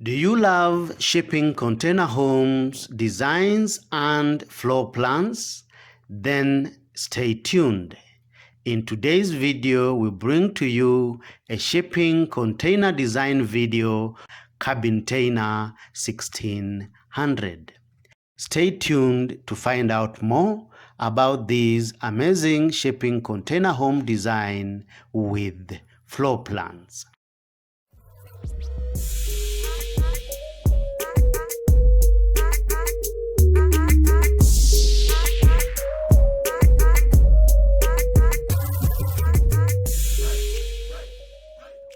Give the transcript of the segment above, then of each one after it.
Do you love shipping container homes, designs, and floor plans? Then stay tuned. In today's video, we bring to you a shipping container design video, BOXTAINER 1600. Stay tuned to find out more about this amazing shipping container home design with floor plans.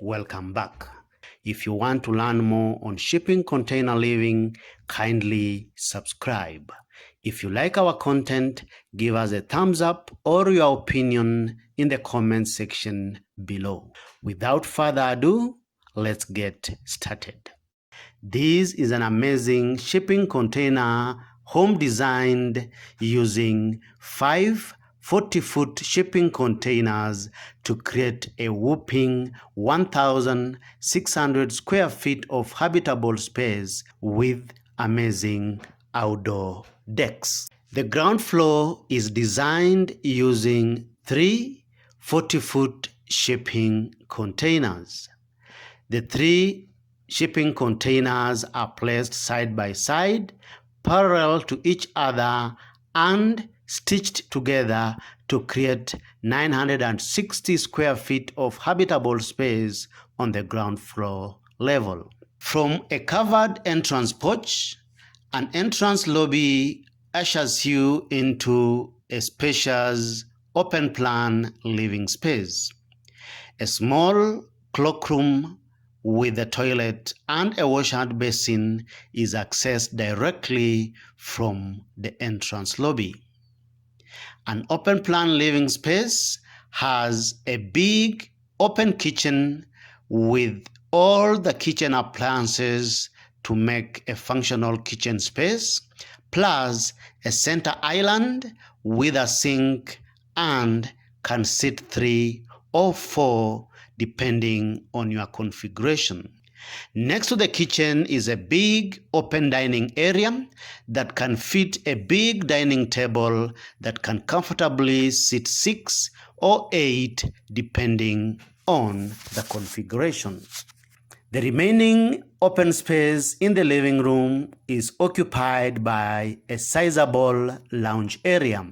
Welcome back. If you want to learn more on shipping container living, kindly subscribe. If you like our content, give us a thumbs up or your opinion in the comment section below. Without further ado, let's get started. This is an amazing shipping container home designed using 5 40-foot shipping containers to create a whopping 1,600 square feet of habitable space with amazing outdoor decks. The ground floor is designed using 3 40-foot shipping containers. The 3 shipping containers are placed side by side, parallel to each other, and stitched together to create 960 square feet of habitable space on the ground floor level. From a covered entrance porch, an entrance lobby ushers you into a spacious open-plan living space. A small cloakroom with a toilet and a wash-hand basin is accessed directly from the entrance lobby. An open-plan living space has a big open kitchen with all the kitchen appliances to make a functional kitchen space, plus a center island with a sink and can sit 3 or 4 depending on your configuration. Next to the kitchen is a big open dining area that can fit a big dining table that can comfortably sit 6 or 8 depending on the configuration. The remaining open space in the living room is occupied by a sizable lounge area.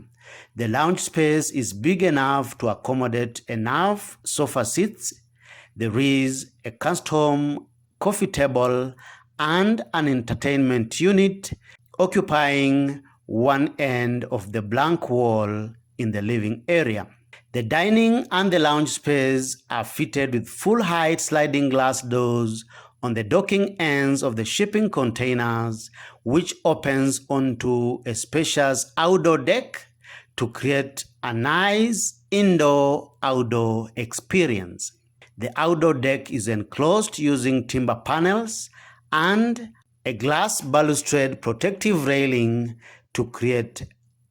The lounge space is big enough to accommodate enough sofa seats. There is a custom coffee table and an entertainment unit occupying one end of the blank wall in the living area. The dining and the lounge space are fitted with full-height sliding glass doors on the docking ends of the shipping containers, which opens onto a spacious outdoor deck to create a nice indoor-outdoor experience. The outdoor deck is enclosed using timber panels and a glass balustrade protective railing to create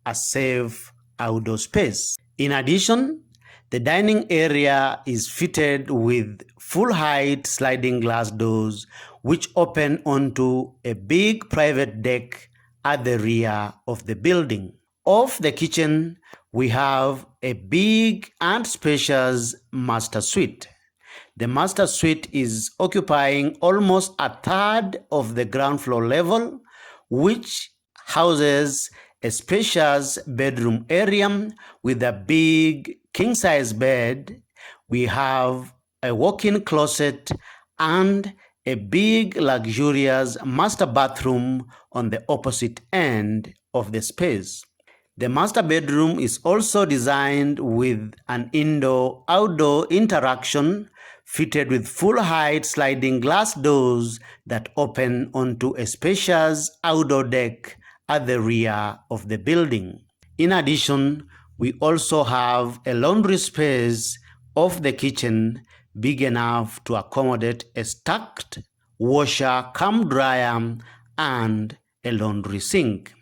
a safe outdoor space. In addition, the dining area is fitted with full-height sliding glass doors which open onto a big private deck at the rear of the building. Off the kitchen, we have a big and spacious master suite. The master suite is occupying almost a third of the ground floor level, which houses a spacious bedroom area with a big king-size bed. We have a walk-in closet and a big luxurious master bathroom on the opposite end of the space. The master bedroom is also designed with an indoor-outdoor interaction fitted with full-height sliding glass doors that open onto a spacious outdoor deck at the rear of the building. In addition, we also have a laundry space off the kitchen big enough to accommodate a stacked washer cum dryer and a laundry sink.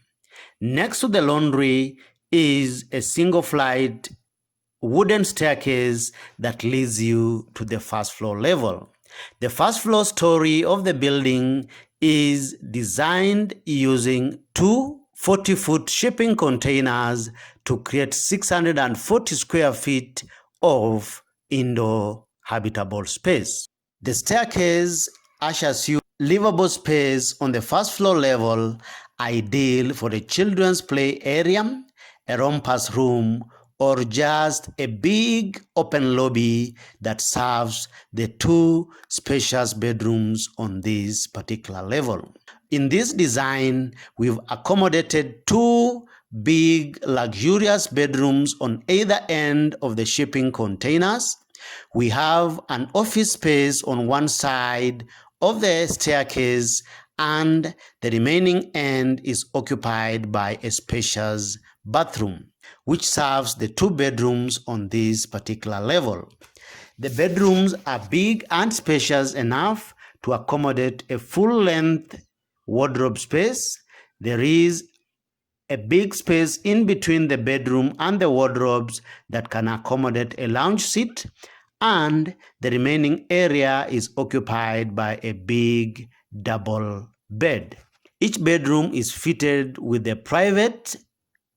Next to the laundry is a single flight wooden staircase that leads you to the first floor level. The first floor story of the building is designed using two 40-foot shipping containers to create 640 square feet of indoor habitable space. The staircase ushers you livable space on the first floor level, ideal for a children's play area, a rompers room, or just a big open lobby that serves the two spacious bedrooms on this particular level. In this design, we've accommodated two big luxurious bedrooms on either end of the shipping containers. We have an office space on one side of the staircase, and the remaining end is occupied by a spacious bathroom, which serves the two bedrooms on this particular level. The bedrooms are big and spacious enough to accommodate a full-length wardrobe space. There is a big space in between the bedroom and the wardrobes that can accommodate a lounge seat, and the remaining area is occupied by a big double bed. Each bedroom is fitted with a private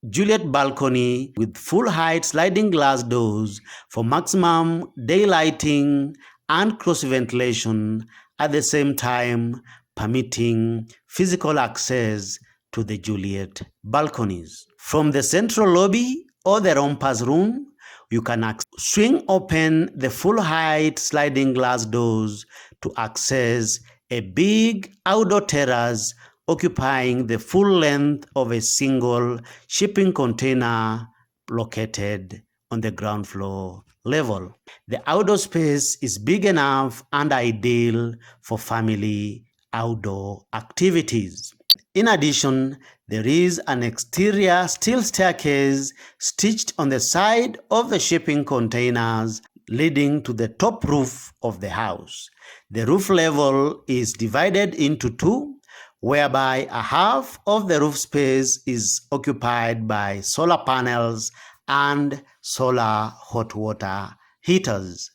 Juliet balcony with full height sliding glass doors for maximum daylighting and cross ventilation, at the same time permitting physical access to the Juliet balconies. From the central lobby or the rompers room, you can swing open the full height sliding glass doors to access a big outdoor terrace occupying the full length of a single shipping container located on the ground floor level. The outdoor space is big enough and ideal for family outdoor activities. In addition, there is an exterior steel staircase stitched on the side of the shipping containers leading to the top roof of the house. The roof level is divided into two, whereby a half of the roof space is occupied by solar panels and solar hot water heaters.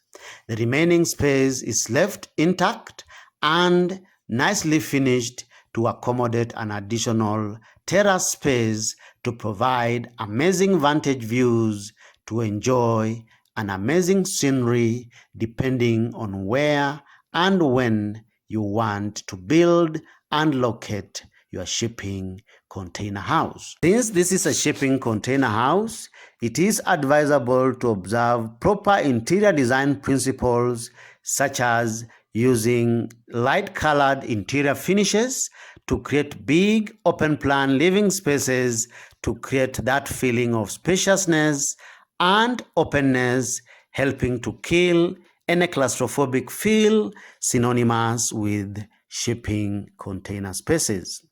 The remaining space is left intact and nicely finished to accommodate an additional terrace space to provide amazing vantage views to enjoy an amazing scenery depending on where and when you want to build and locate your shipping container house. Since this is a shipping container house, it is advisable to observe proper interior design principles such as using light-colored interior finishes to create big open-plan living spaces to create that feeling of spaciousness and openness, helping to kill any claustrophobic feel synonymous with shipping container spaces.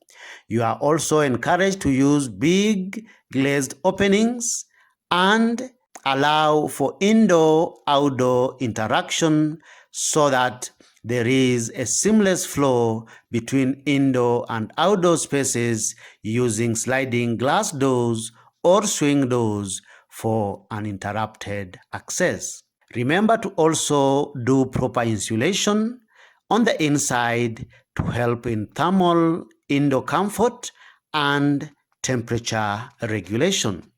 You are also encouraged to use big glazed openings and allow for indoor-outdoor interaction so that there is a seamless flow between indoor and outdoor spaces using sliding glass doors or swing doors for uninterrupted access. Remember to also do proper insulation on the inside to help in thermal indoor comfort and temperature regulation.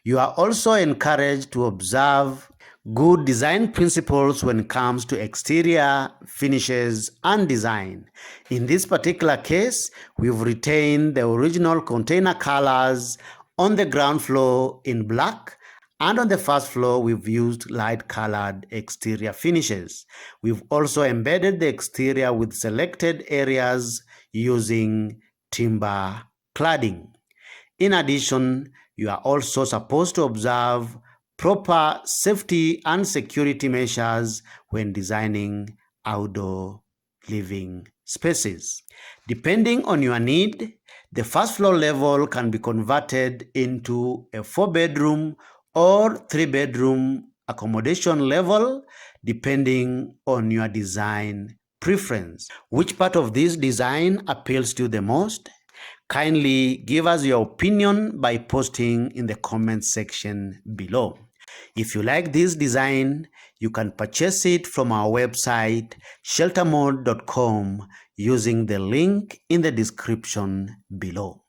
You are also encouraged to observe good design principles when it comes to exterior finishes and design. In this particular case, we've retained the original container colors on the ground floor in black, and on the first floor, we've used light-colored exterior finishes. We've also embedded the exterior with selected areas using timber cladding. In addition, you are also supposed to observe proper safety and security measures when designing outdoor living spaces. Depending on your need, the first floor level can be converted into a 4-bedroom or 3-bedroom accommodation level, depending on your design preference. Which part of this design appeals to you the most? Kindly give us your opinion by posting in the comment section below. If you like this design, you can purchase it from our website sheltermode.com using the link in the description below.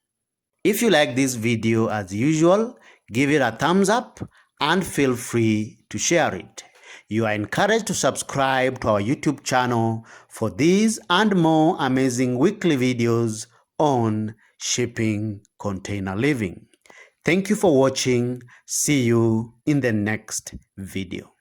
If you like this video as usual, give it a thumbs up and feel free to share it. You are encouraged to subscribe to our YouTube channel for these and more amazing weekly videos on shipping container living. Thank you for watching. See you in the next video.